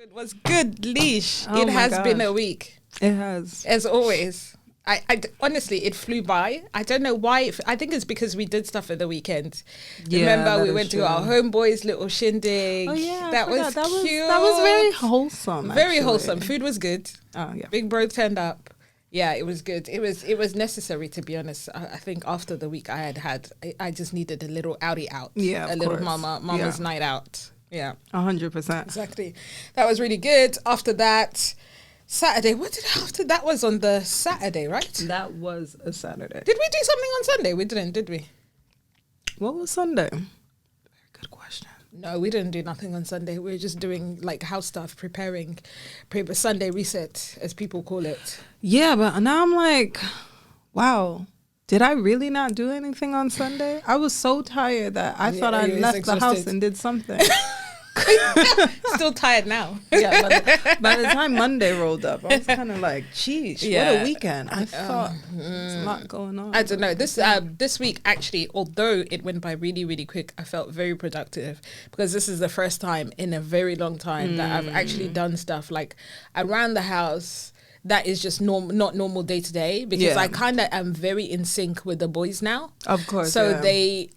It was good, Lish. Oh it my has been gosh. a week, It has. as always. Honestly, it flew by. I don't know why. I think it's because we did stuff at the weekend. Remember, that we is went true. to our homeboys' little shindig. Oh yeah, that was cute. That was very wholesome. Very actually. wholesome. Food was good. Oh yeah. Big bro turned up. Yeah, it was good. It was necessary, to be honest. I think after the week I had, I just needed a little outie out. Yeah, a of little course. mama's Yeah. night out. Yeah, 100%. exactly. That was really good. After that, Saturday. What did after that was on the Saturday, right? That was a Saturday. Did we do something on Sunday? We didn't, did we? What was Sunday? Very good question. No, we didn't do nothing on Sunday. We were just doing like house stuff, preparing Sunday reset, as people call it. Yeah, but now I'm like, wow. Did I really not do anything on Sunday? I was so tired that I thought I you was left the house exhausted. and did something. Still tired now. Yeah, by the time Monday rolled up, I was kind of like, geez, what Yeah. a weekend. I thought there's a lot going on. I don't know. This week, actually, although it went by really, really quick, I felt very productive because this is the first time in a very long time that I've actually done stuff like around the house that is just not normal day to day, because Yeah. I kind of am very in sync with the boys now. Of course, So yeah.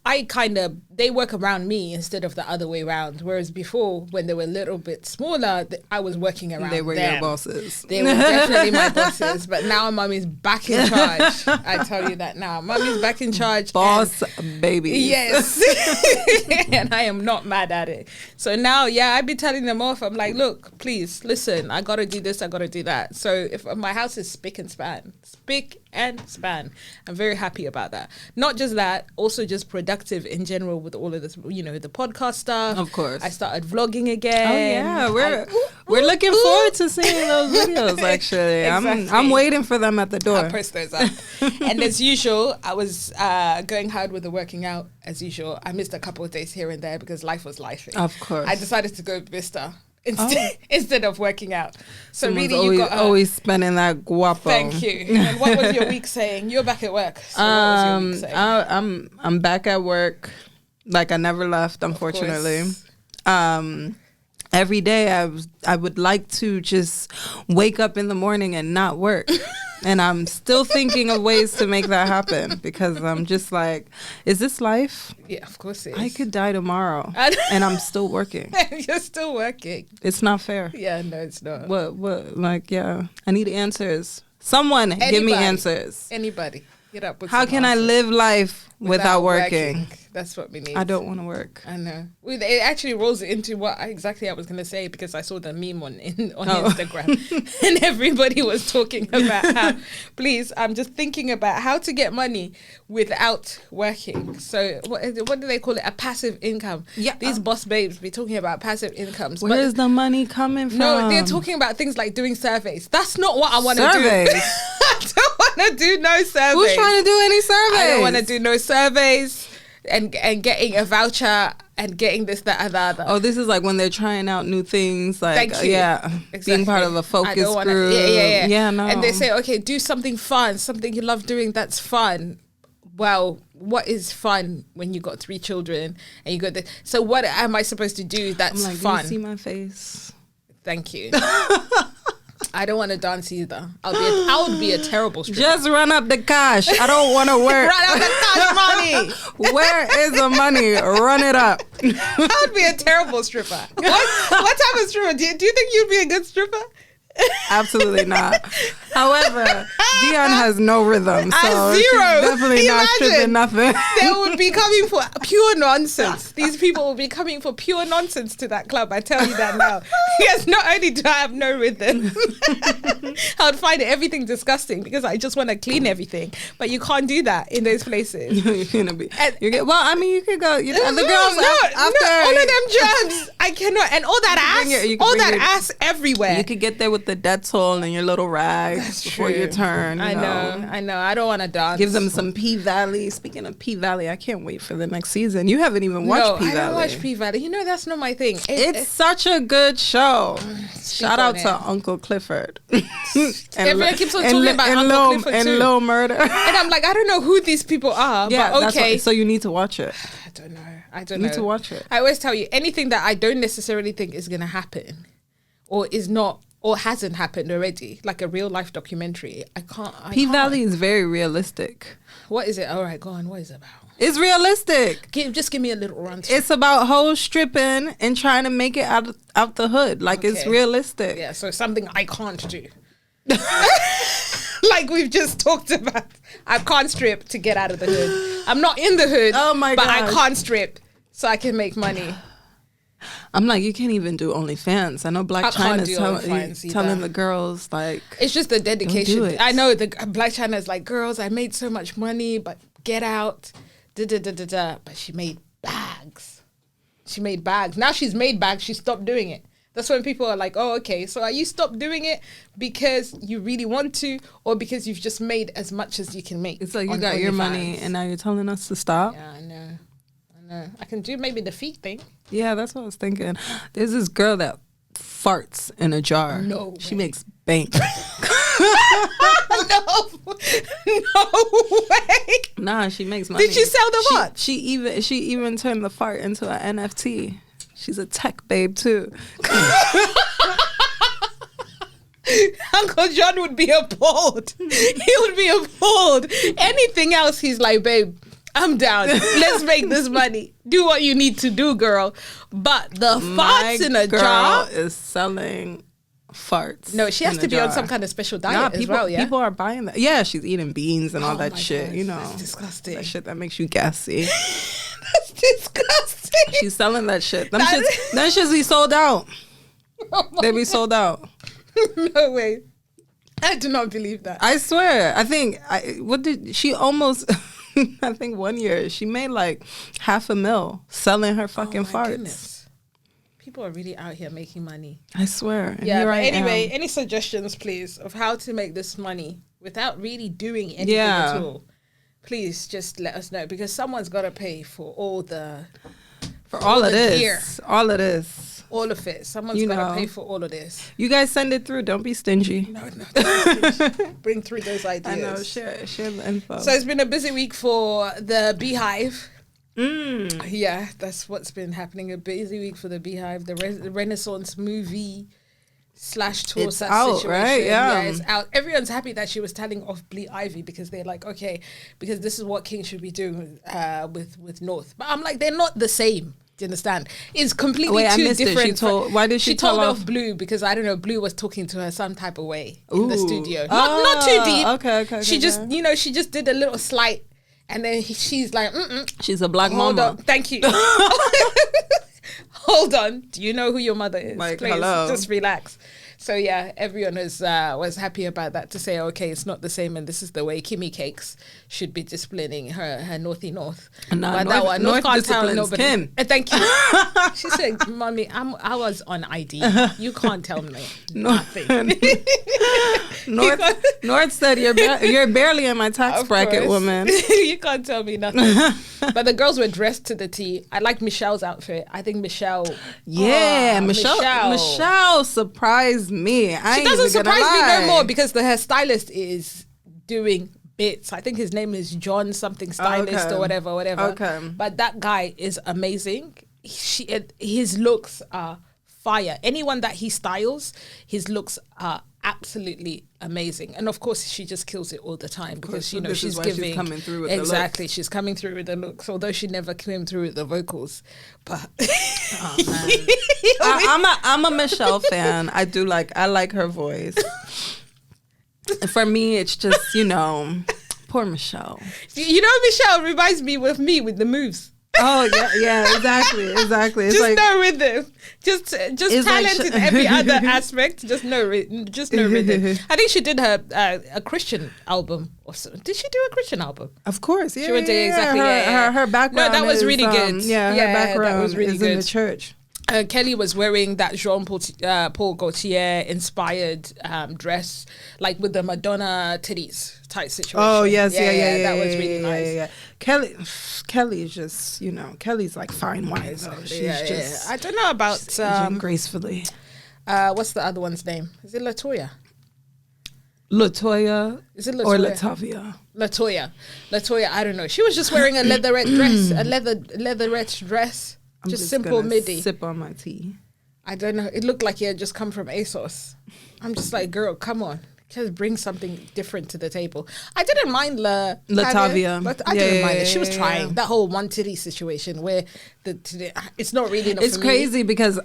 they work around me instead of the other way around. Whereas before, when they were a little bit smaller, I was working around They were them. your bosses. They were definitely my bosses, but now Mommy's back in charge. I tell you that now. Mommy's back in charge. Boss baby. Yes. And I am not mad at it. So now, yeah, I'd be telling them off. I'm like, look, please, listen, I got to do this, I got to do that. So if my house is spick and span. I'm very happy about that. Not just that, also just productive in general with all of this, the podcast stuff. Of course. I started vlogging again. Oh yeah, we're looking forward to seeing those videos. Actually, Exactly. I'm waiting for them at the door. I'll post those up. And as usual, I was going hard with the working out. As usual, I missed a couple of days here and there because life was life. Of course. I decided to go Vista instead of working out. So Someone's really, always spending that guapo. Thank you. And what was your week saying? You're back at work. So what was your week saying? I'm back at work, like I never left. Unfortunately, every day I would like to just wake up in the morning and not work. And I'm still thinking of ways to make that happen because I'm just like, is this life? Yeah, of course it is. I could die tomorrow and I'm still working. You're still working. It's not fair. Yeah, no, it's not. What, like, yeah, I need answers. Someone give me answers. Anybody. Get up with How some can I answers. live life without working? That's what we need. I don't want to work. I know. It actually rolls into what exactly I was going to say because I saw the meme on Instagram and everybody was talking about how, please, I'm just thinking about how to get money without working. So what do they call it? A passive income. Yeah. These boss babes be talking about passive incomes. Where's the money coming from? No, they're talking about things like doing surveys. That's not what I want to do. Surveys? I don't want to do no surveys. Who's trying to do any surveys? I don't want to do no surveys and getting a voucher and getting this, that, and the other. Oh, this is like when they're trying out new things, like Thank you. Being part of a focus don't group. Yeah. Yeah, no. And they say, okay, do something fun, something you love doing that's fun. Well, what is fun when you got 3 children and you got this? So what am I supposed to do that's I'm like, fun? do you see my face? Thank you. I don't want to dance either. I would be a terrible stripper. Just run up the cash. I don't want to work. Run up the cash money. Where is the money? Run it up. I would be a terrible stripper. What type of stripper? Do you think you'd be a good stripper? Absolutely not. However, Dion has no rhythm, so zero. she's definitely not stripping nothing. They would be coming for pure nonsense. These people will be coming for pure nonsense to that club. I tell you that now. Yes, not only do I have no rhythm, I would find everything disgusting because I just want to clean everything. But you can't do that in those places. You're gonna be. You get. Well, I mean, you could go. The girls no, after all of them germs. I cannot, and all that ass, ass everywhere. You could get there with the Dettol and your little rags before your turn. I know. I don't want to dance. Give them some P Valley. Speaking of P Valley, I can't wait for the next season. You haven't even watched P Valley. I don't watch P Valley. You know that's not my thing. It's such a good show. Shout out to Uncle Clifford. Everyone keeps on talking about Uncle Clifford too. And Lil Murder. And I'm like, I don't know who these people are. Yeah, but okay. So you need to watch it. I don't know. You need to watch it. I always tell you anything that I don't necessarily think is gonna happen or is not, or hasn't happened already, like a real life documentary. I can't. P-Valley is very realistic. What is it? All right, go on. What is it about? It's realistic. Just give me a little run. It's about hoes stripping and trying to make it out the hood. Like, it's realistic. Yeah, so something I can't do. Like we've just talked about. I can't strip to get out of the hood. I'm not in the hood, but I can't strip so I can make money. I'm like, you can't even do OnlyFans. I know Black China's telling the girls, like... It's just the dedication. I know the Black China's like, girls, I made so much money, but get out. But she made bags. Now she's made bags. She stopped doing it. That's when people are like, oh, okay, so are you stopped doing it because you really want to, or because you've just made as much as you can make? It's like you got your money and now you're telling us to stop. Yeah, I know. I can do maybe the feet thing. Yeah, that's what I was thinking. There's this girl that farts in a jar. No way. She makes bank. No way. Nah, she makes money. Did she sell the fart? She even turned the fart into an NFT. She's a tech babe too. Uncle John would be appalled. He would be appalled. Anything else, he's like, babe, I'm down. Let's make this money. Do what you need to do, girl. But the farts in a jar is selling farts. No, she has to be on some kind of special diet as well. Yeah, people are buying that. Yeah, she's eating beans and all that shit. God, you know, that's disgusting. That shit that makes you gassy. That's disgusting. She's selling that shit. Them shits be sold out. They be sold out. No way. I do not believe that. I swear. I think almost I think 1 year she made like $500,000 selling her fucking farts. Goodness. People are really out here making money. I swear. Yeah, but anyway, any suggestions, please, of how to make this money without really doing anything at all? Please just let us know, because someone's got to pay for all of this. All of it. Someone's got to pay for all of this. You guys send it through. Don't be stingy. No, don't be stingy. Bring through those ideas. I know. Share the info. So it's been a busy week for the Beehive. Yeah, that's what's been happening. A busy week for the Beehive. The Renaissance movie / tour it's out, situation. Right? Yeah, it's out. Everyone's happy that she was telling off Blee Ivy, because they're like, okay, because this is what King should be doing with North. But I'm like, they're not the same. Do you understand? It's completely two different. Why did she told off off Blue? Because I don't know, Blue was talking to her some type of way in the studio. Not too deep. Okay. She just, she just did a little slight, and then she's like, she's a black mama. Hold on, thank you. Hold on. Do you know who your mother is? Like, please, hello. just relax. So yeah, everyone was happy about that, to say, okay, it's not the same, and this is the way Kimmy Cakes should be disciplining her Northy North. But that one, North can't tell nobody. Kim. Thank you. She said, "Mommy, I was on ID. You can't tell me nothing." North said, "You're barely in my tax bracket, woman. You can't tell me nothing." But the girls were dressed to the T. I like Michelle's outfit. I think Michelle. Yeah, Michelle surprised me. She doesn't surprise me no more, because the hairstylist is doing bits. I think his name is John something stylist or whatever. Okay. But that guy is amazing. His looks are fire. Anyone that he styles, his looks are absolutely amazing. And of course, she just kills it all the time, because she's giving. She's coming through with exactly. The looks. She's coming through with the looks, although she never came through with the vocals. But I'm a Michelle fan. I like her voice. For me, it's just poor Michelle. Michelle reminds me with the moves. Oh yeah, exactly. It's just no rhythm, just talent in every other aspect. Just no rhythm. I think she did a Christian album. Did she do a Christian album? Of course, yeah. She went to exactly. Her background. No, that was really good. Her background that was really good. In the church. Kelly was wearing that Jean-Paul Gaultier inspired dress, like with the Madonna titties type situation. Oh yes, yeah. That was really nice. Yeah. Kelly is just, Kelly's like fine wine. So she's just. I don't know about gracefully. What's the other one's name? Is it Latoya? Latoya. Is it Latoya? Or Latavia? Latoya. I don't know. She was just wearing a leatherette dress, just simple gonna midi. Sip on my tea. I don't know. It looked like he had just come from ASOS. I'm just like, girl, come on. Just bring something different to the table. I didn't mind Latavia, but I didn't mind it. She was trying that whole one titty situation where it's not really enough. It's crazy because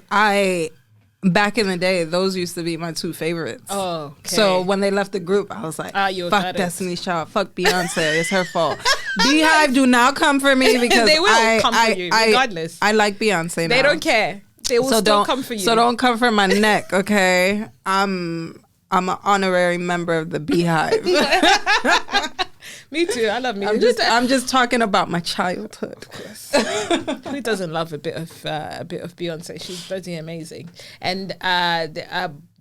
back in the day, those used to be my two favorites. Oh, okay. So when they left the group, I was like, fuck Destiny's Child, fuck Beyonce, it's her fault. Beehive, do not come for me because they will come for you regardless. I like Beyonce now. They don't care. They will still come for you. So don't come for my neck, okay? I'm an honorary member of the Beehive. Me too. I love me. I'm just talking about my childhood. Who doesn't love a bit of Beyonce? She's bloody amazing. And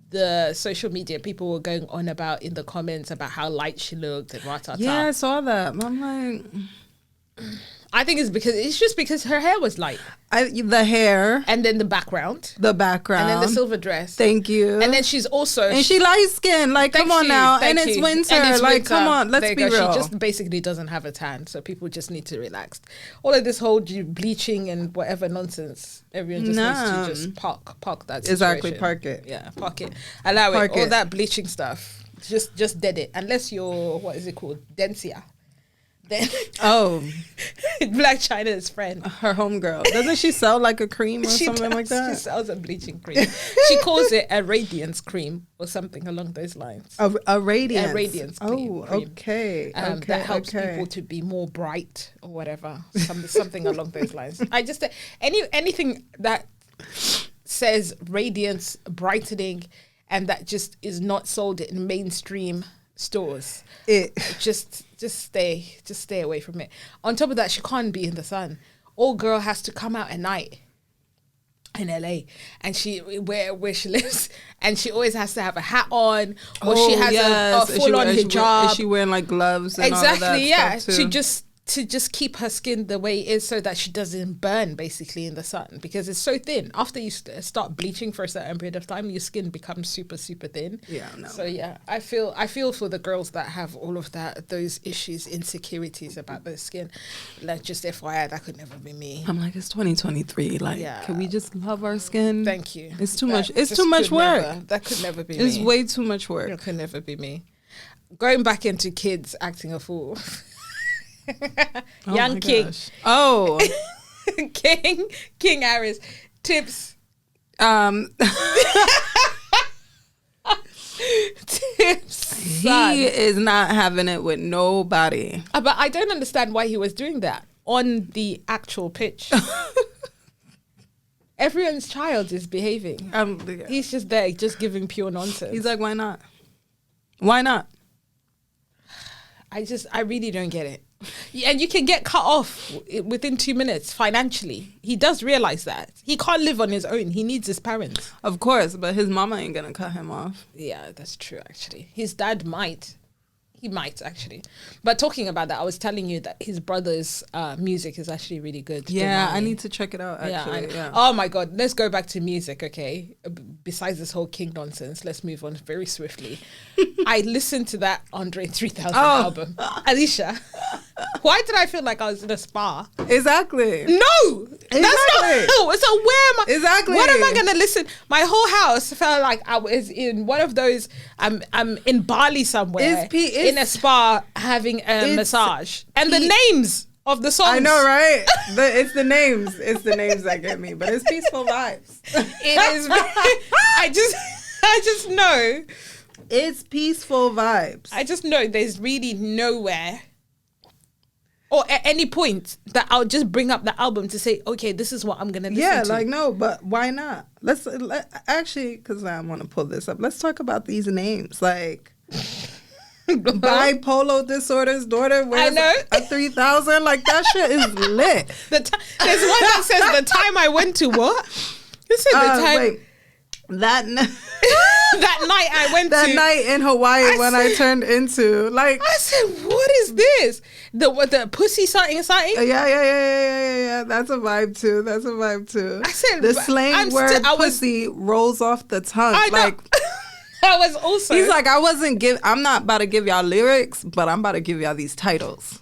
the social media people were going on about in the comments about how light she looked and ratata. Yeah, I saw that. I'm like, I think it's just because her hair was light. The hair. And then the background. The background. And then the silver dress. Thank you. And then she's also... And she light skinned. Like, come on now. And it's winter. Like, come on. Let's be real. She just basically doesn't have a tan. So people just need to relax. All of this whole bleaching and whatever nonsense. Everyone just needs to just park that situation. Exactly. Park it. Yeah, park it. Allow it. All that bleaching stuff. Just dead it. Unless you're, what is it called? Densia. Then Black China's friend, her homegirl, doesn't she sell like a cream or something like that? She sells a bleaching cream. She calls it a radiance cream or something along those lines. A radiance cream. Okay. That helps people to be more bright or whatever. Something along those lines. I just anything that says radiance, brightening, and that just is not sold in mainstream stores. Just stay away from it. On top of that, she can't be in the sun. All girl has to come out at night in LA, and where she lives, and she always has to have a hat on, or she has a full on hijab. Is she wearing like gloves? And exactly. All of that Yeah. stuff too? To just keep her skin the way it is so that she doesn't burn basically in the sun, because it's so thin. After you start bleaching for a certain period of time, your skin becomes super, super thin. Yeah, no. So yeah, I feel for the girls that have all of those issues, insecurities about their skin. Like, just FYI, that could never be me. I'm like, it's 2023. Like, can we just love our skin? Thank you. It's too much. It's too much work. That could never be me. It's way too much work. It could never be me. Going back into kids acting a fool. Young King. Gosh. Oh. King Aris. Tips. Tips. He is not having it with nobody. But I don't understand why he was doing that on the actual pitch. Everyone's child is behaving. He's just there, just giving pure nonsense. He's like, why not? Why not? I really don't get it. And you can get cut off within 2 minutes financially. He does realize that. He can't live on his own. He needs his parents. Of course, but his mama ain't gonna cut him off. Yeah, that's true, actually. His dad might. He might, actually. But talking about that, I was telling you that his brother's music is actually really good. Yeah, I need to check it out, actually. Yeah. Oh, my God. Let's go back to music, okay? Besides this whole King nonsense, let's move on very swiftly. I listened to that Andre 3000 album. Alicia, why did I feel like I was in a spa? Exactly. No! Exactly. That's not... So where am I... Exactly. What am I going to listen? My whole house felt like I was in one of those... I'm in Bali somewhere. In a spa having a massage. And the names of the songs. I know, right? It's the names. It's the names that get me. But it's peaceful vibes. It is. I just know. It's peaceful vibes. I just know there's really nowhere or at any point that I'll just bring up the album to say, okay, this is what I'm going to listen to. Yeah, like, no, but why not? Let's actually, because I want to pull this up. Let's talk about these names. Like... Bipolar disorder's daughter wears a 3000. Like, that shit is lit. There's one that says the time I went to what? This is the time. Wait. That night I went that night in Hawaii I turned into, like, I said, what is this? The pussy something? Yeah. That's a vibe too. I said the slang word pussy rolls off the tongue. I know. Like, I was also. He's like, I'm not about to give y'all lyrics, but I'm about to give y'all these titles.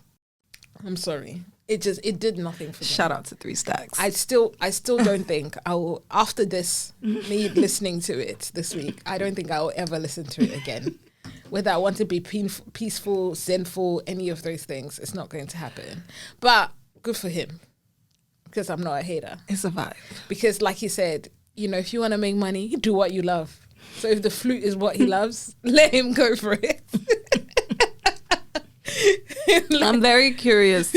I'm sorry. it did nothing for me. Shout out to 3 Stacks. I still don't think I will, after this, me listening to it this week, I don't think I will ever listen to it again. Whether I want to be peaceful, zenful, any of those things, it's not going to happen. But good for him, because I'm not a hater. It's a vibe. Because like he said, you know, if you want to make money, do what you love. So if the flute is what he loves, let him go for it. I'm very curious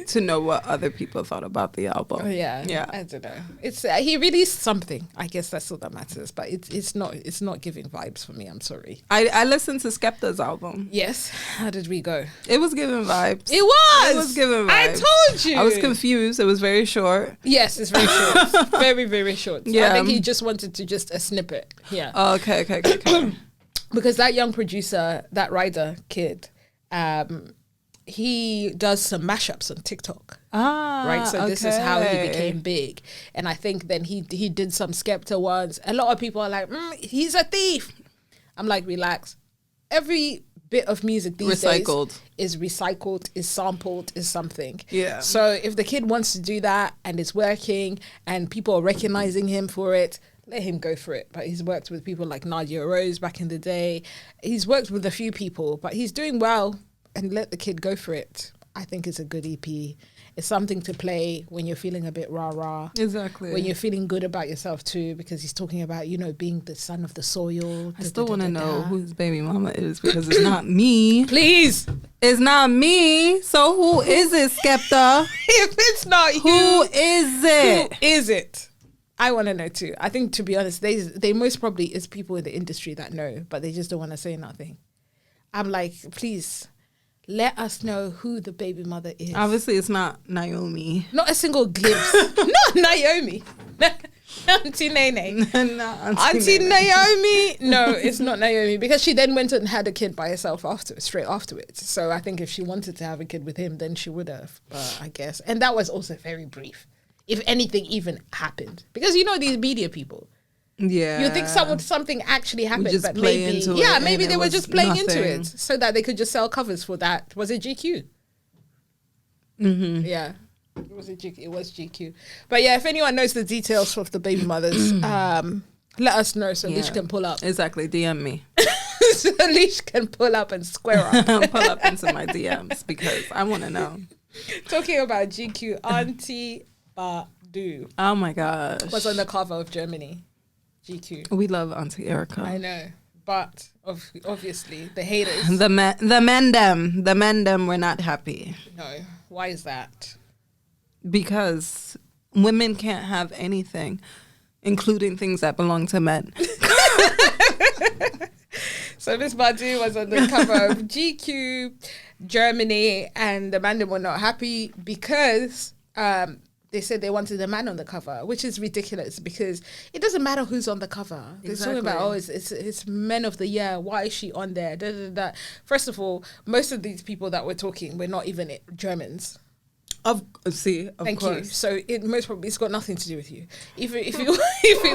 to know what other people thought about the album. Yeah, I don't know. It's he released something. I guess that's all that matters. But it's not giving vibes for me. I'm sorry. I listened to Skepta's album. Yes. How did we go? It was giving vibes. It was. It was giving vibes. I told you. I was confused. It was very short. Yes, it's very short. Very, very short. Yeah. I think he just wanted to just a snippet. Yeah. Oh, okay. Because that young producer, that Ryder kid, he does some mashups on TikTok. Right. So this is how he became big. And I think then he did some Skepta ones. A lot of people are like, he's a thief. I'm like, relax. Every bit of music these days is recycled, is sampled, is something. Yeah. So if the kid wants to do that and it's working and people are recognizing him for it, let him go for it. But he's worked with people like Nadia Rose back in the day. He's worked with a few people, but he's doing well, and let the kid go for it. I think it's a good EP. It's something to play when you're feeling a bit rah-rah. Exactly. When you're feeling good about yourself too, because he's talking about, you know, being the son of the soil. I still want to know who his baby mama is, because it's not me. Please. It's not me. So who is it, Skepta? If it's not you. Who is it? Who is it? I want to know too. I think, to be honest, they most probably is people in the industry that know, but they just don't want to say nothing. I'm like, please, let us know who the baby mother is. Obviously, it's not Naomi. Not a single glimpse. Not Naomi. Auntie Nene. Auntie Naomi. No, it's not Naomi, because she then went and had a kid by herself straight afterwards. So I think if she wanted to have a kid with him, then she would have. But I guess. And that was also very brief. If anything even happened. Because you know these media people. Yeah. You think something actually happened, just but play maybe into it, maybe they were just playing nothing. into it so that they could just sell covers for that. Was it GQ? Mm-hmm. Yeah. Was it GQ? It was GQ. But yeah, if anyone knows the details of the baby mothers, let us know so Lish can pull up. Exactly. DM me. So Lish can pull up and square up. Pull up into my DMs, because I want to know. Talking about GQ, Auntie Badu. Oh my gosh. Was on the cover of Germany. GQ. We love Auntie Erica. I know. But obviously the haters. The men them were not happy. No. Why is that? Because women can't have anything, including things that belong to men. So Miss Badu was on the cover of GQ Germany, and the men were not happy because they said they wanted a man on the cover, which is ridiculous, because it doesn't matter who's on the cover. They're talking about, it's men of the year. Why is she on there? Da, da, da. First of all, most of these people that we're talking were not even Germans. Thank you. So it most probably, it's got nothing to do with you. If it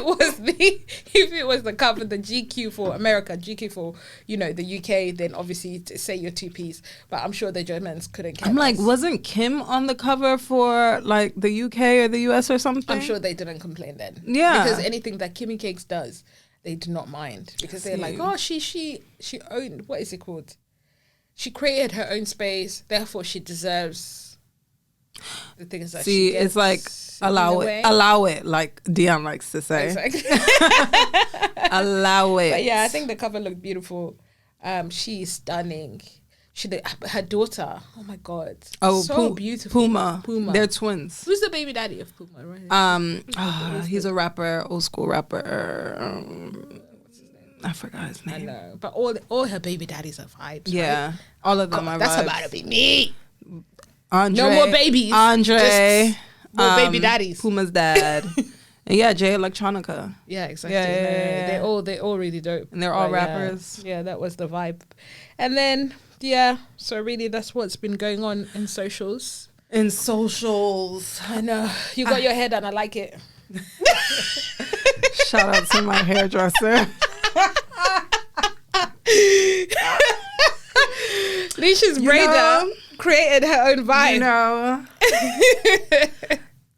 was the cover, the GQ for America, GQ for, you know, the UK, then obviously say your two P's. But I'm sure the Germans couldn't care. I'm like, wasn't Kim on the cover for like the UK or the US or something? I'm sure they didn't complain then. Yeah. Because anything that Kimmy Cakes does, they do not mind, because they're like, oh, she owned, what is it called? She created her own space, therefore she deserves. The thing is that it's like allow it, like Dion likes to say. Exactly. Allow it. But yeah, I think the cover looked beautiful. She's stunning. Her daughter, oh my god, so beautiful. Puma, they're twins. Who's the baby daddy of Puma? Right? He's a rapper, old school rapper. What's his name? I forgot his name. I know, but all her baby daddies are vibes. Yeah, right? all of them are. That's vibes. about to be me. Andre, no more babies. Andre, more baby daddies. Puma's dad. And yeah, Jay Electronica. Yeah, exactly. Yeah. They're all really dope. And they're all rappers. Yeah, that was the vibe. And then so really that's what's been going on in socials. In socials. I know. You got your hair done, I like it. Shout out to my hairdresser. Lish's braider. created her own vibe. You know,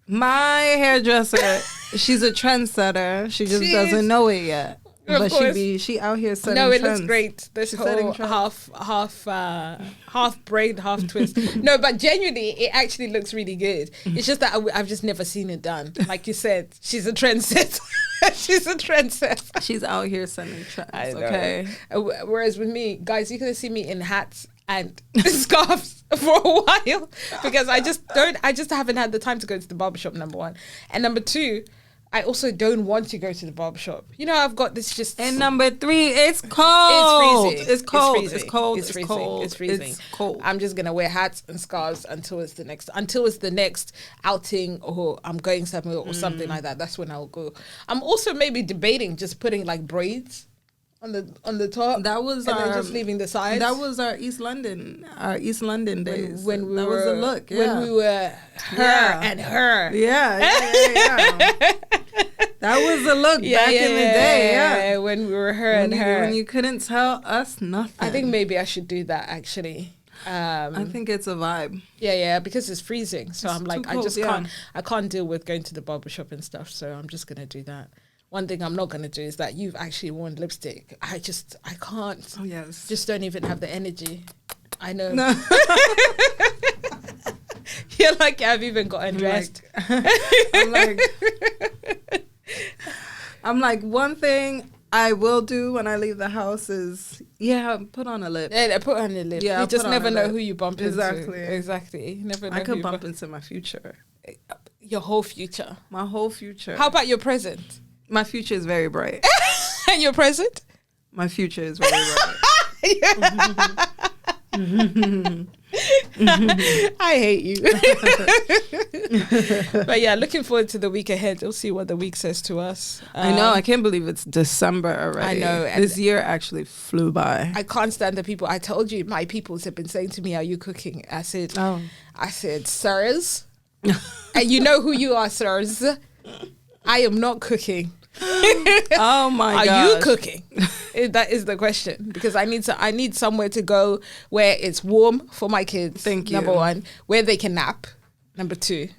my hairdresser, she's a trendsetter. She just doesn't know it yet. But she out here setting trends. No, it looks great. This whole half braid, half twist. No, but genuinely, it actually looks really good. It's just that I've just never seen it done. Like you said, she's a trendsetter. She's a trendsetter. She's out here setting trends. Okay. Whereas with me, guys, you can see me in hats and scarves for a while because I just haven't had the time to go to the barbershop, number one. And number two, I also don't want to go to the barbershop. You know, I've got this just... And number three, it's cold. It's freezing. It's cold. It's freezing. It's cold. It's freezing. Cold. It's freezing. It's cold. I'm just going to wear hats and scarves until it's the next outing or I'm going somewhere or something like that. That's when I'll go. I'm also maybe debating just putting like braids on the top. That was and then just leaving the sides. That was our East London days. When we that were, was the look. Yeah. When we were her and her. Yeah. That was the look back in the day. Yeah. When we were her and her. When you couldn't tell us nothing. I think maybe I should do that actually. I think it's a vibe. Yeah, because it's freezing. So I'm like, cold, I can't deal with going to the barbershop and stuff. So I'm just gonna do that. One thing I'm not going to do is that you've actually worn lipstick. I can't. Oh, yes. Just don't even have the energy. I know. No. You're like, I've even got undressed. I'm like, one thing I will do when I leave the house is, put on a lip. Yeah, put on a lip. You just never know who you bump into. Exactly. You never know I could bump into my future. Your whole future. My whole future. How about your present? My future is very bright. And your present? My future is very bright. I hate you. But yeah, looking forward to the week ahead. We'll see what the week says to us. I know. I can't believe it's December already. I know. This year actually flew by. I can't stand the people. I told you, my peoples have been saying to me, "Are you cooking?" I said, "Sirs." And you know who you are, sirs. I am not cooking. Oh my god! Are you cooking? That is the question, because I need somewhere to go where it's warm for my kids. Thank you. Number one, where they can nap. Number two,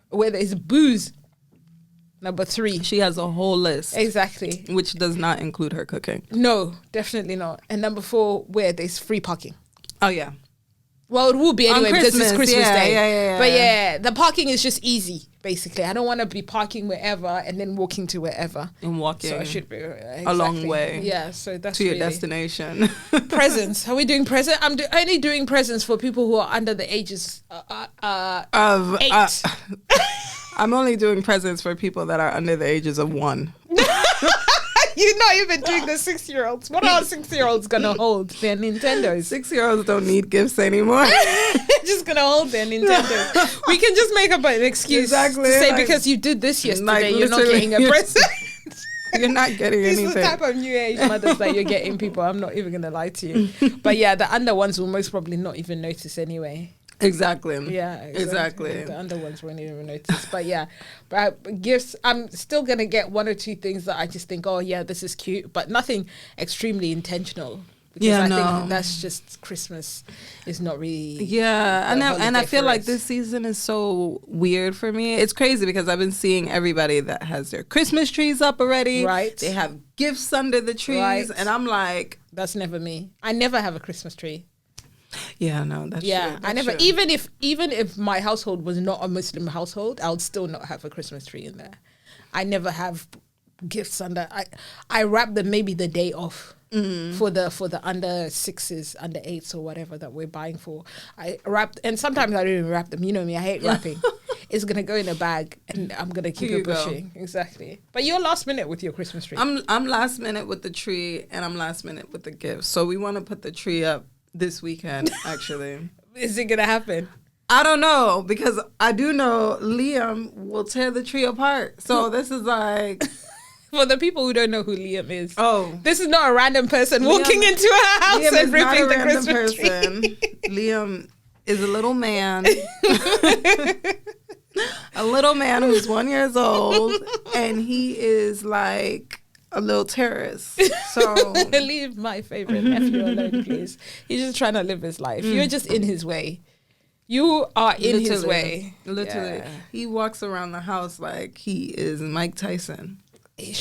where there is booze. Number three, she has a whole list. Exactly, which does not include her cooking. No, definitely not. And number four, where there's free parking. Oh yeah. Well, it will be anyway because it's Christmas Day. Yeah. But yeah, the parking is just easy, basically. I don't want to be parking wherever and then walking to wherever. And walking so I should be, a long way. Yeah, so that's to your destination. Presents. Are we doing presents? I'm only doing presents for people who are under the ages of 8. I'm only doing presents for people that are under the ages of 1. You're not even doing the 6-year-olds. What are 6-year-olds gonna hold? Their Nintendos. 6-year-olds don't need gifts anymore. They're just gonna hold their Nintendos. We can just make up an excuse to say because you did this yesterday, you're not getting a present. You're not getting anything. This is the type of new age mothers that you're getting, people. I'm not even gonna lie to you. But yeah, the under ones will most probably not even notice anyway. Exactly. Yeah, exactly. The under ones won't even notice. But yeah, but gifts, I'm still going to get 1 or 2 things that I just think, oh yeah, this is cute, but nothing extremely intentional. Because I think that's just Christmas is not really. Yeah, and I feel like this season is so weird for me. It's crazy because I've been seeing everybody that has their Christmas trees up already. Right. They have gifts under the trees. Right. And I'm like. That's never me. I never have a Christmas tree. Yeah, no, that's true. That's I never true. even if my household was not a Muslim household, I would still not have a Christmas tree in there. I never have gifts under. I wrap them maybe the day off for the under 6s, under 8s or whatever that we're buying for. I wrap, and sometimes I don't even wrap them. You know me, I hate wrapping. It's gonna go in a bag, and I'm gonna keep it pushing. Exactly. But you're last minute with your Christmas tree. I'm last minute with the tree, and I'm last minute with the gifts. So we want to put the tree up this weekend, actually. Is it gonna happen? I don't know, because I do know Liam will tear the tree apart. So this is like... For the people who don't know who Liam is. Oh. This is not a random person walking into a house Liam and ripping the Christmas tree. Liam is a little man. A little man who's 1 year old, and he is like... a little terrorist. So leave my favorite nephew alone, please. He's just trying to live his life. You're just in his way. You are in his Literally. way. Literally. Yeah. He walks around the house like he is Mike Tyson, He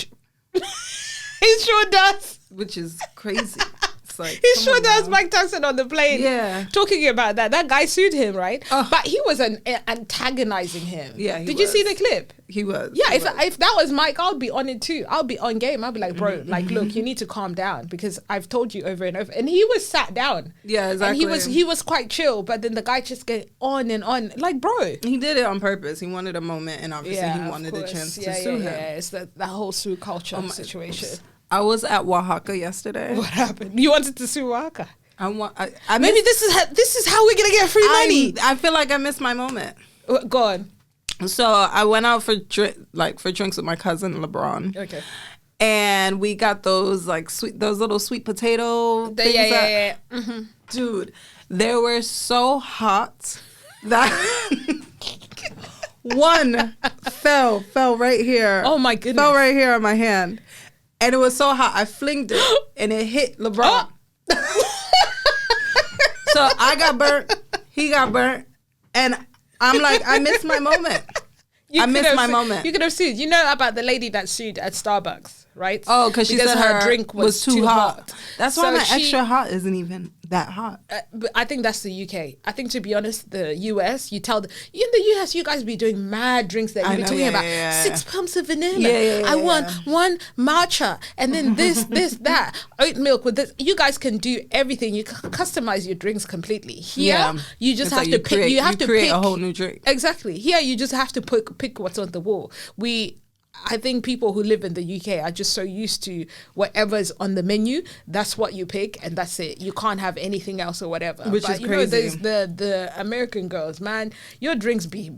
sure does. which is crazy. It's like, He come sure on does. now. Mike Tyson on the plane. Yeah. Talking about that. That guy sued him, right? Oh. But he was antagonizing him. Yeah, he Did you see was. the clip? He was. Yeah, he was. if that was Mike, I'll be on it too. I'll be on game. I'll be like, bro, like, look, you need to calm down because I've told you over and over. And he was sat down. Yeah, exactly. And he was quite chill, but then the guy just get on and on. Like, bro. He did it on purpose. He wanted a moment, and obviously Yeah, he of wanted the course. chance Yeah, to sue him. Yeah, it's that whole sue culture Oh my- situation. I was at Oaxaca yesterday. What happened? You wanted to sue Waka? I Maybe this is how we're gonna get free money. I feel like I missed my moment. Go on. So I went out for drinks with my cousin LeBron. Okay. And we got those those little sweet potato things. Yeah. Mm-hmm. Dude, they were so hot that one fell right here. Oh my goodness. Fell right here on my hand. And it was so hot, I flinged it and it hit LeBron. So I got burnt, he got burnt, and I'm like, I missed my moment. I missed my moment. You could have sued. You know about the lady that sued at Starbucks, right? Oh, because she said her drink was too hot. That's why So my extra hot isn't even that hot. But I think that's the UK. I think, to be honest, the US, in the US, you guys be doing mad drinks that you be talking about. 6 pumps of vanilla. I want one matcha, and then this, that, oat milk with this. You guys can do everything. You customize your drinks completely. Here, you just have to pick. You have to create pick a whole new drink. Exactly. Here, you just have to pick what's on the wall. I think people who live in the UK are just so used to whatever's on the menu. That's what you pick, and that's it. You can't have anything else or whatever. Which is crazy. The American girls, man. Your drinks be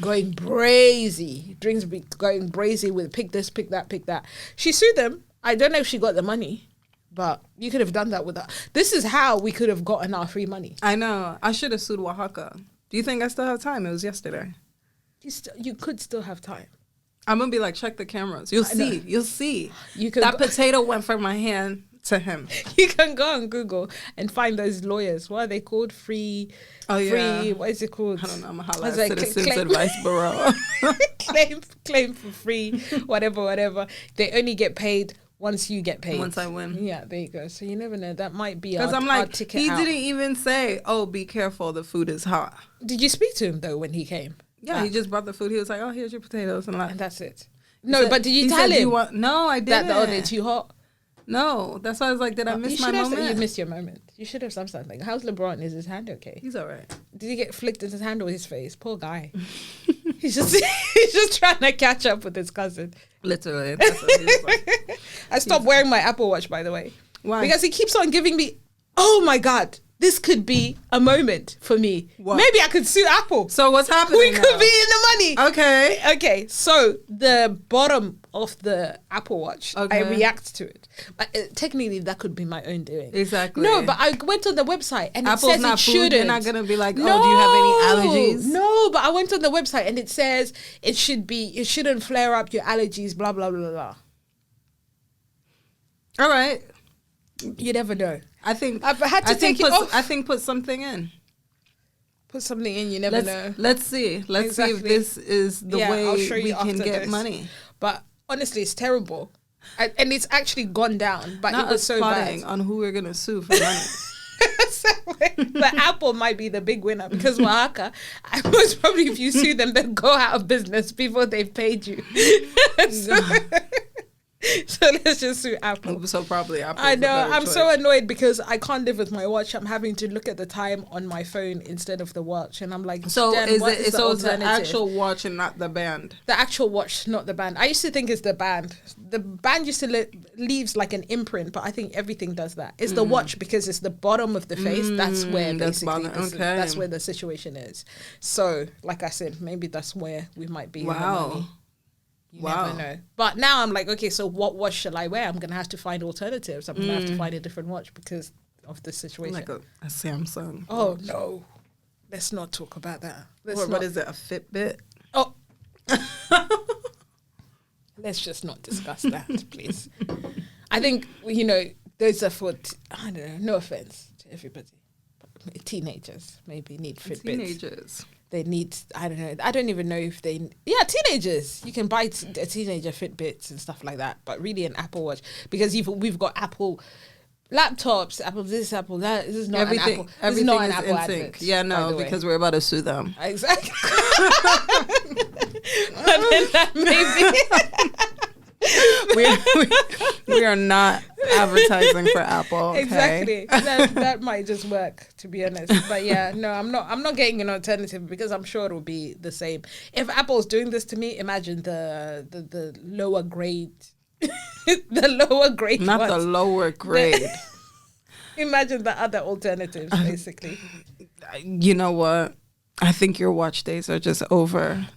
going brazy. Drinks be going brazy with pick this, pick that, pick that. She sued them. I don't know if she got the money, but you could have done that with her. This is how we could have gotten our free money. I know. I should have sued Oaxaca. Do you think I still have time? It was yesterday. You could still have time. I'm gonna be like, check the cameras. You'll see. You'll see. That potato went from my hand to him. You can go on Google and find those lawyers. What are they called? Free. What is it called? I don't know. I'm a holla at Citizens Advice Bureau. claim for free. Whatever. They only get paid once you get paid. Once I win. Yeah, there you go. So you never know. That might be because I'm like, ticket he out. didn't even say, "Oh, be careful, the food is hot." Did you speak to him though when he came? Yeah, he just brought the food. He was like, "Oh, here's your potatoes," and that's it. No, but did you tell him? No, I didn't. That they're too hot. No, that's why I was like, did I miss my moment? You missed your moment. You should have something. How's LeBron? Is his hand okay? He's all right. Did he get flicked in his hand or his face? Poor guy. he's just trying to catch up with his cousin. Literally. That's what he's like. I stopped wearing my Apple Watch, by the way. Why? Because he keeps on giving me, oh my God, this could be a moment for me. What? Maybe I could sue Apple. So what's happening We now? could be in the money. Okay. So the bottom of the Apple Watch, I react to it. But technically, that could be my own doing. Exactly. No, but I went on the website and Apple's it says not it food. shouldn't. They're not going to be like, oh, do you have any allergies? No, but I went on the website and it says it shouldn't flare up your allergies, blah, blah, blah, blah. All right. You never know. I think I've had to take it off. I think put something in. Put something in, you never know. Let's see. Let's see if this is the way we can get money. But honestly, it's terrible. And it's actually gone down, but Not it was so bad. on who we're going to sue for money. But Apple might be the big winner because Oaxaca, most probably if you sue them, they'll go out of business before they've paid you. So let's just sue Apple. So probably Apple. I know. I'm so annoyed because I can't live with my watch. I'm having to look at the time on my phone instead of the watch, and I'm like, so Dan, it's the actual watch and not the band? The actual watch, not the band. I used to think it's the band. The band used to leaves like an imprint, but I think everything does that. It's the watch because it's the bottom of the face. That's where basically that's where the situation is. So, like I said, maybe that's where we might be. In the money. You never know. But now I'm like, okay, so what watch shall I wear? I'm going to have to find alternatives. I'm going to have to find a different watch because of this situation. Like a Samsung. Oh, no. Let's not talk about that. What is it, a Fitbit? Oh. Let's just not discuss that, please. I think, those are for, I don't know, no offense to everybody. But teenagers maybe need Fitbits. Teenagers. They need, I don't know. I don't even know if they, teenagers. You can buy a teenager Fitbits and stuff like that, but really an Apple Watch, because we've got Apple laptops, Apple this, Apple that. This is not an Apple. This is not an Apple advert. Yeah, no, because we're about to sue them. Exactly. But then that maybe. we are not advertising for Apple. Okay? Exactly. That might just work, to be honest. But yeah, no, I'm not getting an alternative, because I'm sure it will be the same. If Apple's doing this to me, imagine the lower grade. The lower grade. Not ones. the lower grade. Imagine the other alternatives, basically. You know what? I think your watch days are just over.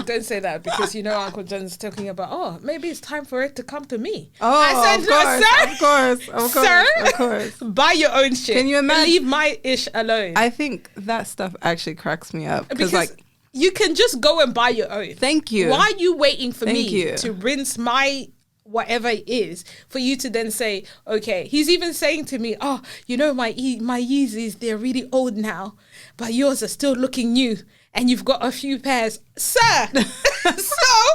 Don't say that, because Uncle John's talking about, maybe it's time for it to come to me. Oh, I said, of course, sir, of course. Buy your own shit. Can you imagine? Leave my ish alone. I think that stuff actually cracks me up, because you can just go and buy your own. Thank you. Why are you waiting for me to rinse my whatever it is for you to then say, okay? He's even saying to me, my Yeezys, they're really old now, but yours are still looking new, and you've got a few pairs. Sir, so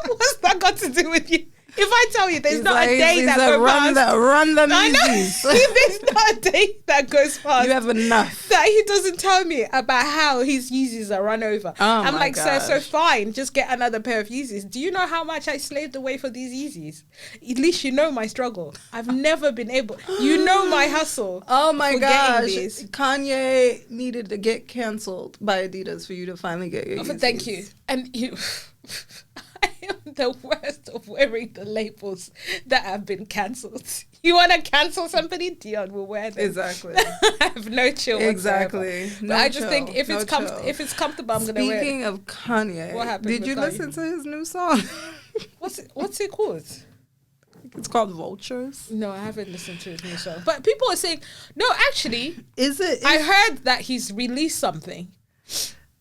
what's that got to do with you? If I tell you there's not a day that goes past. Run the Yeezys. There's not a day that goes past. You have enough. That he doesn't tell me about how his Yeezys are run over. I'm like, gosh. so fine, just get another pair of Yeezys. Do you know how much I slaved away for these Yeezys? At least you know my struggle. I've never been able. You know my hustle. Oh my gosh. Kanye needed to get canceled by Adidas for you to finally get your Yeezys. Thank you. And you... I am the worst of wearing the labels that have been cancelled. You want to cancel somebody? Dion will wear them. Exactly. I have no chill exactly. But I just think if it's comfortable, I'm going to wear it. Speaking of Kanye, what happened? Did you listen to his new song? What's it called? It's called Vultures. No, I haven't listened to his new song. But people are saying, no, actually, I heard that he's released something.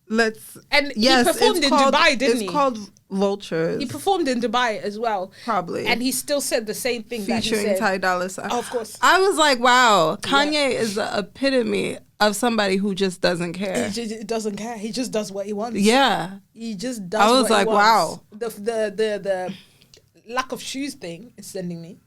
He performed in Dubai, didn't he? It's called Vultures. He performed in Dubai as well. Probably. And he still said the same thing that he said. Featuring Ty Dolla $ign. Oh, of course. I was like, wow, Kanye is the epitome of somebody who just doesn't care. He doesn't care. He just does what he wants. Yeah. He just does what he wants. I was like, wow. The lack of shoes thing is sending me.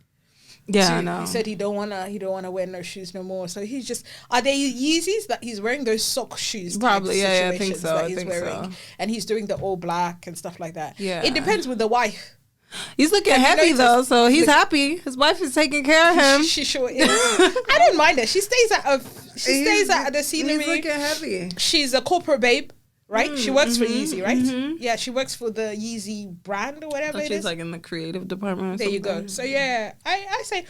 Yeah, I know. He said he don't wanna wear no shoes no more. So he's just, are they Yeezys that he's wearing, those sock shoes? Probably, yeah, I think so. So. And he's doing the all black and stuff like that. Yeah. It depends with the wife. He's looking heavy though, so he's happy. His wife is taking care of him. She sure is. I don't mind her. She stays out of the scenery. He's looking heavy. She's a corporate babe. Right? She works for Yeezy, right? Mm-hmm. Yeah, she works for the Yeezy brand or whatever it is. She's like in the creative department or there something. You go. So yeah, I say,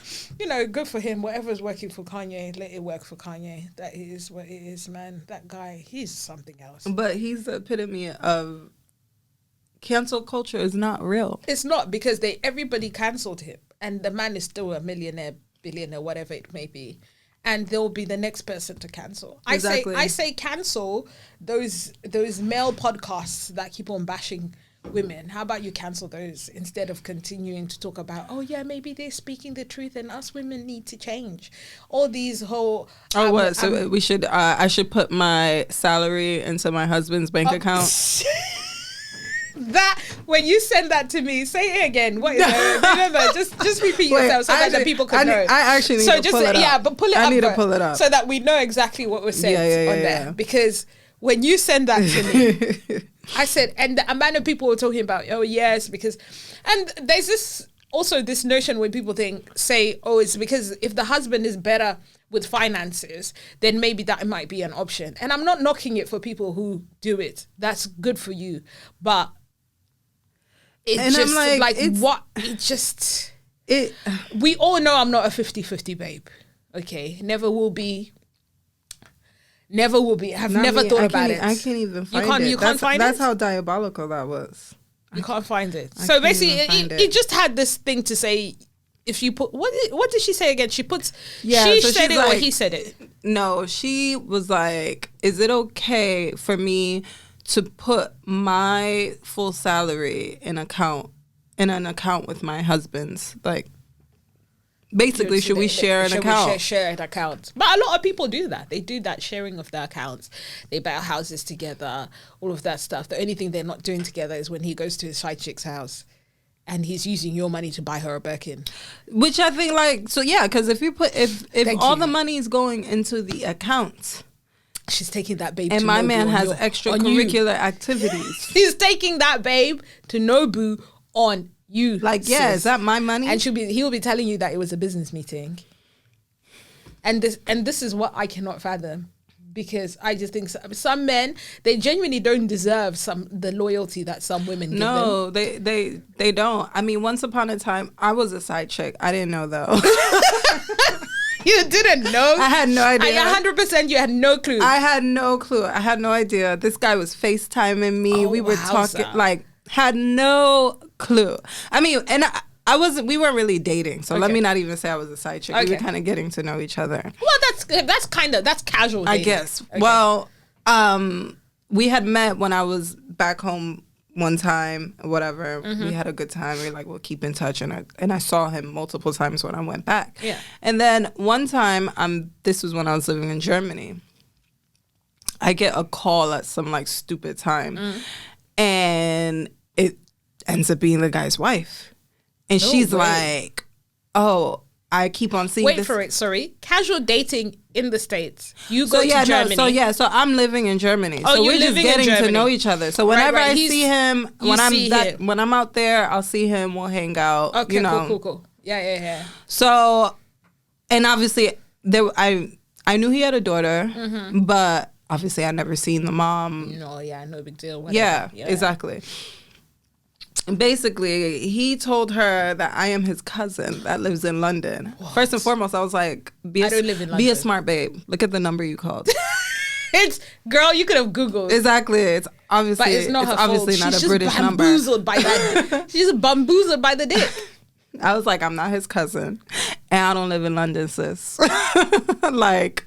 good for him. Whatever's working for Kanye, let it work for Kanye. That is what it is, man. That guy, he's something else. But he's the epitome of cancel culture is not real. It's not, because everybody cancelled him. And the man is still a millionaire, billionaire, whatever it may be. And they'll be the next person to cancel. Exactly. I say cancel those male podcasts that keep on bashing women. How about you cancel those instead of continuing to talk about, maybe they're speaking the truth and us women need to change. All these whole... we should... I should put my salary into my husband's bank account. That, when you send that to me, say it again. What is it? Remember, just repeat yourself so that the people can know. I actually need to pull it up. Yeah, but pull it up. I need to pull it up so that we know exactly what was said on there. Because when you send that to me, I said, and the amount of people were talking about, because, and there's this notion when people say, it's because if the husband is better with finances, then maybe that might be an option. And I'm not knocking it for people who do it. That's good for you, but. We all know I'm not a 50-50 babe. Okay. Never will be. I've never thought about it. I can't even find it. You can't find it? That's how diabolical that was. You can't find it. So basically, it just had this thing to say, if you put, what did she say again? She puts, she said it or he said it? No, she was like, is it okay for me to put my full salary in an account with my husband's Basically, should we share an account? Share an account. But a lot of people do that. They do that sharing of their accounts. They buy houses together, all of that stuff. The only thing they're not doing together is when he goes to his side chick's house and he's using your money to buy her a Birkin. Which I think, like, so yeah, because if all the money is going into the account, she's taking that babe and to my Nobu man has on extracurricular activities. He's taking that babe to Nobu on you. Like, yeah, sis. Is that my money? And he'll be telling you that it was a business meeting. And this is what I cannot fathom, because I just think some men, they genuinely don't deserve the loyalty that some women give them. No, they don't. I mean, once upon a time, I was a side chick. I didn't know though. You didn't know? I had no idea. 100% you had no clue. I had no clue. I had no idea. This guy was FaceTiming me. We were talking, like, had no clue. I mean, and we weren't really dating, so let me not even say I was a side chick. We were kind of getting to know each other. Well, that's casual dating. I guess. Okay. Well, we had met when I was back home one time, whatever. Mm-hmm. We had a good time. We were like, we'll keep in touch, and I saw him multiple times when I went back. Yeah. And then one time, this was when I was living in Germany. I get a call at some like stupid time, and it ends up being the guy's wife. And she's like, oh, I keep on seeing this. Wait for it, sorry. Casual dating in the States. You go to Germany. So I'm living in Germany. So we're just getting to know each other. So whenever I see him, when I'm out there, I'll see him, we'll hang out. Okay, you know. Cool. Yeah. So, and obviously, I knew he had a daughter, but obviously I never seen the mom. No big deal. Yeah, exactly. Basically, he told her that I am his cousin that lives in London. What? First and foremost, I was like, I don't live in London. Be a smart babe. Look at the number you called. Girl, you could have Googled. Exactly. It's obviously, but it's not her obviously fault. not a British number. She's bamboozled by the dick. I was like, I'm not his cousin. And I don't live in London, sis. Like,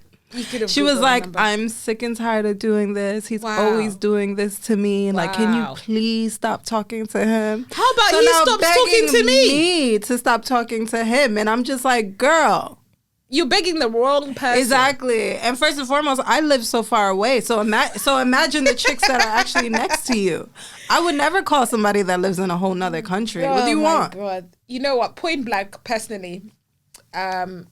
she was like, I'm sick and tired of doing this. He's always doing this to me. Wow. Like, can you please stop talking to him? How about he stops talking to me to stop talking to him? And I'm just like, girl, you're begging the wrong person. Exactly. And first and foremost, I live so far away. So imagine the chicks that are actually next to you. I would never call somebody that lives in a whole nother country. What do you want? God. You know what? Point blank, personally, I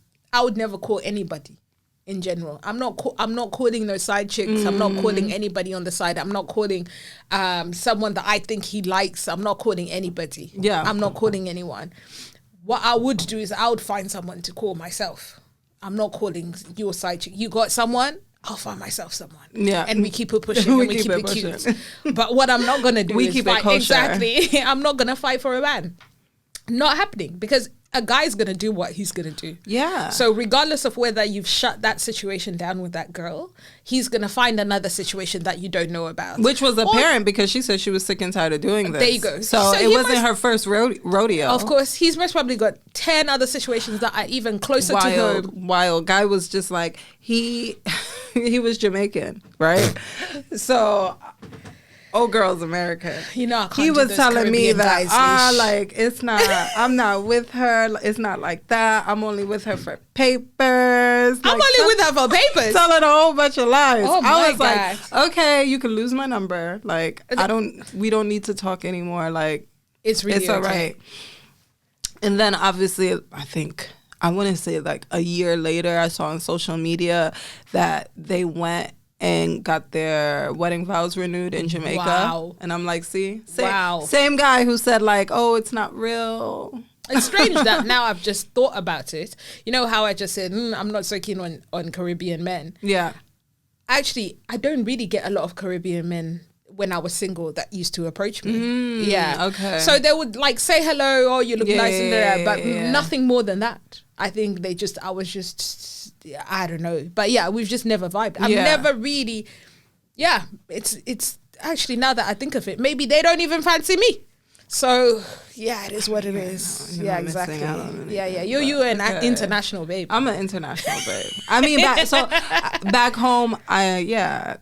would never call anybody. In general, I'm not calling no side chicks. I'm not calling anybody on the side. I'm not calling someone that I think he likes. I'm not calling anybody. Yeah, I'm not calling anyone. What I would do is I would find someone to call myself. I'm not calling your side chick. You got someone? I'll find myself someone. Yeah, and we keep it pushing. And we keep it cute. But what I'm not gonna do is keep fight. Exactly. I'm not gonna fight for a man. Not happening, because a guy's going to do what he's going to do. Yeah. So regardless of whether you've shut that situation down with that girl, he's going to find another situation that you don't know about. Which was apparent because she said she was sick and tired of doing this. There you go. So it wasn't her first rodeo. Of course. He's most probably got 10 other situations that are even closer to home. Wild. Guy was just like, he was Jamaican, right? So... Oh, girls, America. You know, I can't he was telling Caribbean me that, guys, like, it's not, I'm not with her. It's not like that. I'm only with her for papers. I'm only with her for papers. Telling a whole bunch of lies. Oh, I was God. like, okay, you can lose my number. Like, we don't need to talk anymore. Like, it's really all right. And then obviously, I want to say like a year later, I saw on social media that they went and got their wedding vows renewed in Jamaica. Wow. And I'm like, same guy who said like, oh, it's not real. It's strange that now I've just thought about it. You know how I just said, I'm not so keen on Caribbean men. Yeah. Actually, I don't really get a lot of Caribbean men when I was single that used to approach me. Yeah. Okay. So they would like say hello, oh, you look nice in there, but nothing more than that. I think I don't know. But yeah, we've just never vibed. I've never really, it's actually, now that I think of it, maybe they don't even fancy me. So yeah, it is what it is. Yeah, exactly. Yeah. You're an international babe. I'm an international babe. I mean, back home, I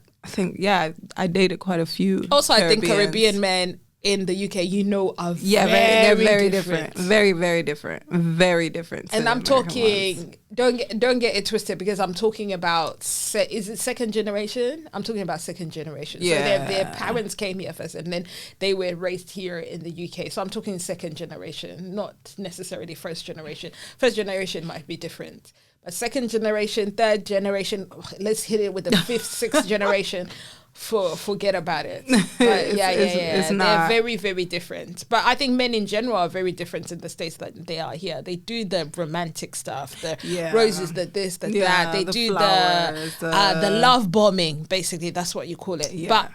dated quite a few. Also, Caribbeans. I think Caribbean men in the UK, are they're very different. Very, very different. Very different. And I'm talking, don't get it twisted, because I'm talking about, is it second generation? I'm talking about second generation. Yeah. So their parents came here first, and then they were raised here in the UK. So I'm talking second generation, not necessarily first generation. First generation might be different. But second generation, third generation, let's hit it with the fifth, sixth generation. Forget about it. But it's not. They're very, very different. But I think men in general are very different in the States than they are here. They do the romantic stuff, the roses, the this, the that. They do flowers, the love bombing, basically. That's what you call it. Yeah. But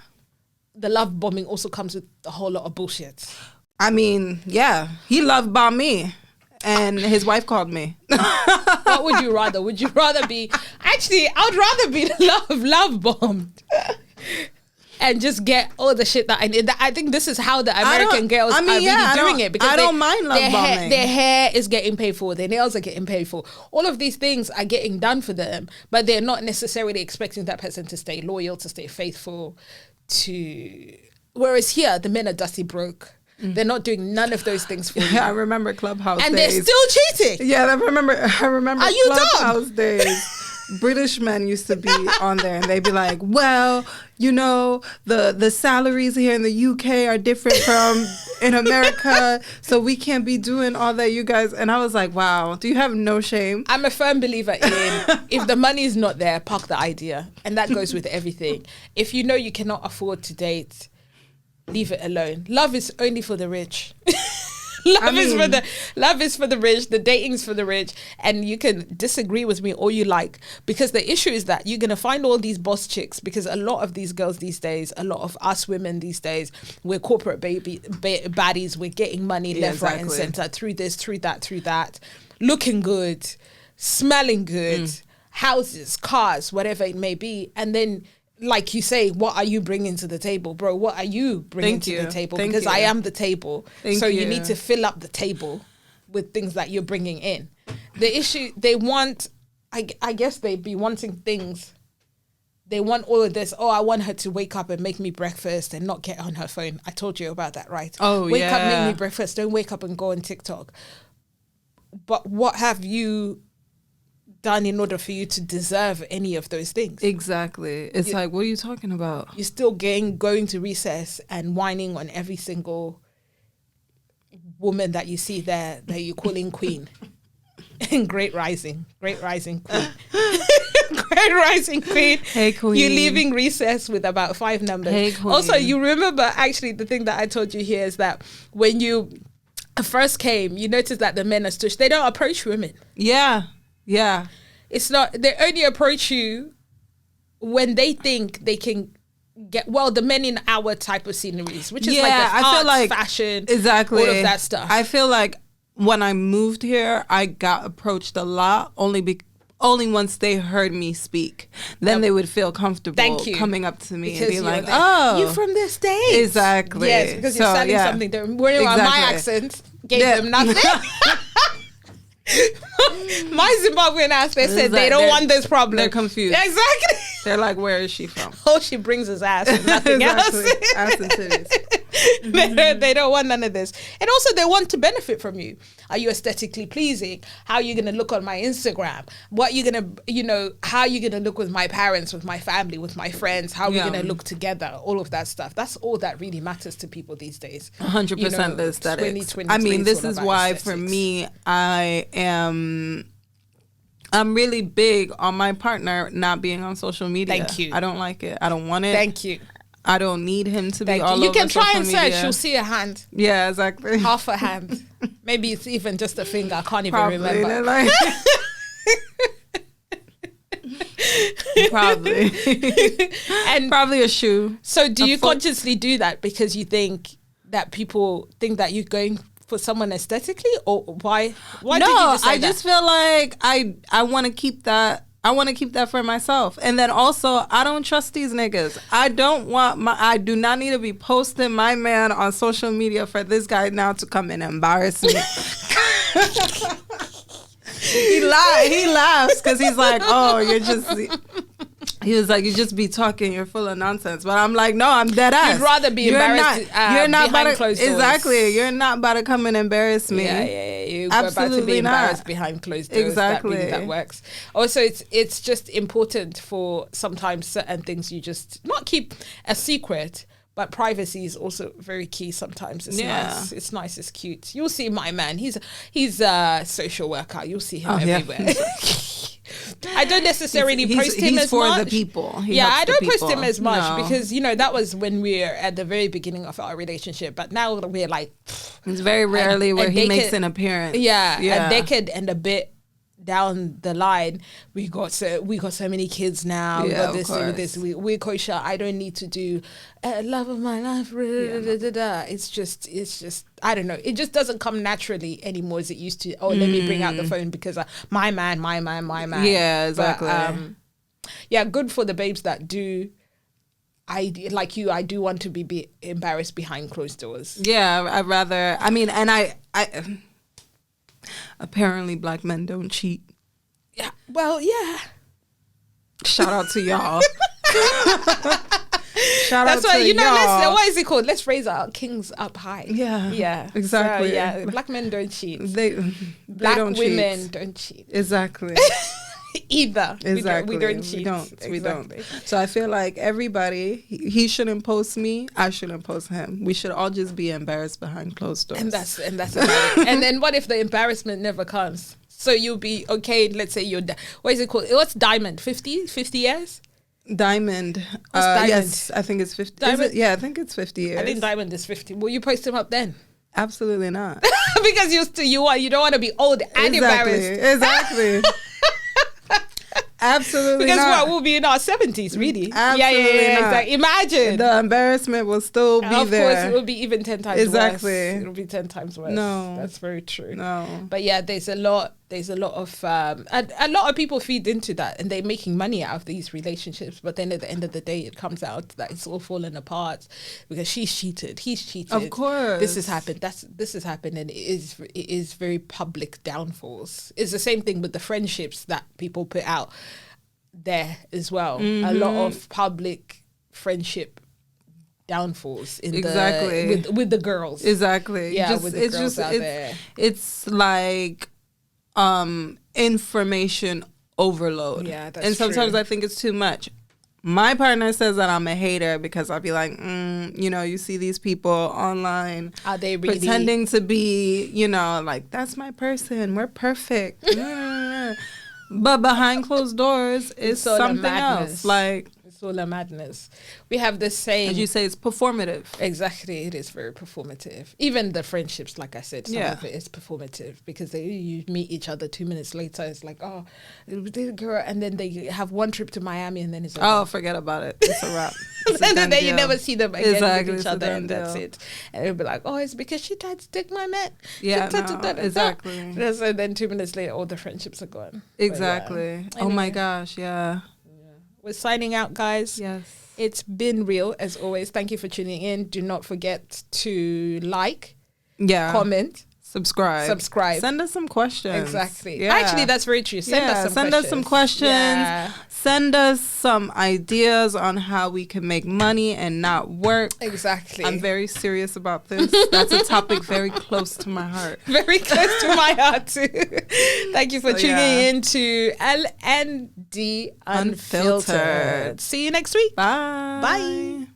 the love bombing also comes with a whole lot of bullshit. I mean, yeah, he love bombed me. And his wife called me. What would you rather? Would you rather be... Actually, I would rather be love bombed. And just get all the shit that I need. I think this is how the American girls are really doing it. Because I don't mind love bombing. Their hair is getting paid for. Their nails are getting paid for. All of these things are getting done for them. But they're not necessarily expecting that person to stay loyal, to stay faithful. Whereas here, the men are dusty broke. They're not doing none of those things for you. I remember Clubhouse and days. They're still cheating. Yeah, I remember Are you Clubhouse dumb? days. British men used to be on there, and they'd be like, well, the salaries here in the UK are different from in America, so we can't be doing all that, you guys. And I was like, wow, do you have no shame? I'm a firm believer in, if the money is not there, park the idea. And that goes with everything. If you know you cannot afford to date, leave it alone. Love is only for the rich. Love is for the rich. The dating's for the rich. And you can disagree with me all you like, because the issue is that you're gonna find all these boss chicks, because a lot of these girls these days, a lot of us women these days, we're corporate baddies. We're getting money left, right, and center through this, through that, looking good, smelling good, houses, cars, whatever it may be, and then. Like you say, what are you bringing to the table, bro? What are you bringing to the table? Because I am the table. So you need to fill up the table with things that you're bringing in. The issue, they want, I guess they'd be wanting things. They want all of this. Oh, I want her to wake up and make me breakfast and not get on her phone. I told you about that, right? Oh, wake up, make me breakfast. Don't wake up and go on TikTok. But what have you done in order for you to deserve any of those things? Exactly. It's like, what are you talking about? You're still going to recess and whining on every single woman that you see there that you're calling queen. Great rising queen. Great rising queen. Hey, queen. You're leaving recess with about 5 numbers. Hey, queen. Also, you remember, actually, the thing that I told you here is that when you first came, you noticed that the men are stush. They don't approach women. Yeah. Yeah. It's not, they only approach you when they think they can get, the men in our type of sceneries, which is like the arts, fashion, exactly, all of that stuff. I feel like when I moved here, I got approached a lot only once they heard me speak. Then they would feel comfortable coming up to me because and be like, oh, you from the States. Exactly. Yes, because you're selling something different. My accent gave them nothing. My Zimbabwean ass, they said they don't want this problem. They're confused. Exactly. They're like, where is she from? All she brings is ass and nothing else. Ass and titties. They don't want none of this. And also they want to benefit from you. Are you aesthetically pleasing? How are you going to look on my Instagram? What you going to, how are you going to look with my parents, with my family, with my friends? How are we going to look together? All of that stuff. That's all that really matters to people these days. 100% the aesthetics. I mean, this is why aesthetics. For me, I'm really big on my partner not being on social media. Thank you. I don't like it. I don't want it. Thank you. I don't need him to be all over social media. You can try and search. You'll see a hand. Yeah, exactly. Half a hand. Maybe it's even just a finger. I can't even remember. Like Probably. And probably a shoe. So do you consciously do that because you think that people think that you're going for someone aesthetically, or why no, did you just say I just feel like I want to keep that. I want to keep that for myself. And then also, I don't trust these niggas. I do not need to be posting my man on social media for this guy now to come and embarrass me. He laughs because he's like, oh, you're just... He was like, you just be talking, you're full of nonsense. But I'm like, no, I'm dead ass. You'd rather be embarrassed you're not behind about to, closed doors. exactly. You're not about to come and embarrass me. Yeah. You're Absolutely about to be embarrassed not. behind closed doors. Exactly. That works. Also, it's just important for sometimes certain things you just not keep a secret. But privacy is also very key sometimes. It's nice. It's nice. It's cute. You'll see my man. He's a social worker. You'll see him everywhere. I don't necessarily post him as much. He's for the people. I don't post him as much because, that was when we were at the very beginning of our relationship. But now we're like... It's very rarely where he makes an appearance. Yeah, a decade and a bit down the line, we got so many kids now. We got this. We're kosher. I don't need to do love of my life. It's just. I don't know. It just doesn't come naturally anymore as it used to. Oh, let me bring out the phone because my man. Yeah, exactly. But, good for the babes that do. I do want to be embarrassed behind closed doors. Yeah, I'd rather. I mean, and I apparently black men don't cheat. Yeah. Well, yeah. Shout out to y'all. That's why y'all. What is it called? Let's raise our kings up high. Yeah. Exactly. So, black men don't cheat. Black women don't cheat. Exactly. Either. Exactly. We don't cheat. We don't. So I feel like everybody, he shouldn't post me. I shouldn't post him. We should all just be embarrassed behind closed doors. And that's about it. And then what if the embarrassment never comes? So you'll be okay. Let's say what is it called? What's diamond? 50 years? Diamond. Diamond? Yes, I think it's 50. Yeah, I think it's 50 years. I think diamond is 50. Will you post him up then? Absolutely not. Because you don't want to be old and embarrassed. Exactly. Absolutely because not. we'll be in our 70s, really. Absolutely not. Exactly. Imagine. The embarrassment will still be there. Of course, it will be even 10 times worse. Exactly. It'll be 10 times worse. No. That's very true. No. But yeah, there's a lot of a lot of people feed into that and they're making money out of these relationships, but then at the end of the day it comes out that it's all falling apart because she's cheated, he's cheated. Of course. This has happened and it is very public downfalls. It's the same thing with the friendships that people put out there as well. A lot of public friendship downfalls in with the girls. Exactly. Yeah, with the girls out there. It's like information overload. Yeah, that's and sometimes true. I think it's too much. My partner says that I'm a hater because I'll be like, you see these people online are they really pretending to be, like, that's my person, we're perfect. But behind closed doors is something else. Like, it's all a madness. We have this saying. As you say, it's performative. Exactly. It is very performative. Even the friendships, like I said, some of it is performative because you meet each other 2 minutes later. It's like, oh, this girl. And then they have one trip to Miami and then it's like, oh, forget about it. It's a wrap. And then you never see them again with each other and deal. that's it. And it'll be like, oh, it's because she tried to take my man. Yeah, exactly. And then 2 minutes later, all the friendships are gone. Exactly. Anyway. Oh my gosh, yeah. We're signing out, guys. Yes. It's been real, as always. Thank you for tuning in. Do not forget to comment, subscribe. Send us some questions. Exactly. Yeah. Actually, that's very true. Send us some questions. Yeah. Send us some ideas on how we can make money and not work. Exactly. I'm very serious about this. That's a topic very close to my heart. Very close to my heart too. Thank you for tuning in to L and D Unfiltered. See you next week. Bye. Bye.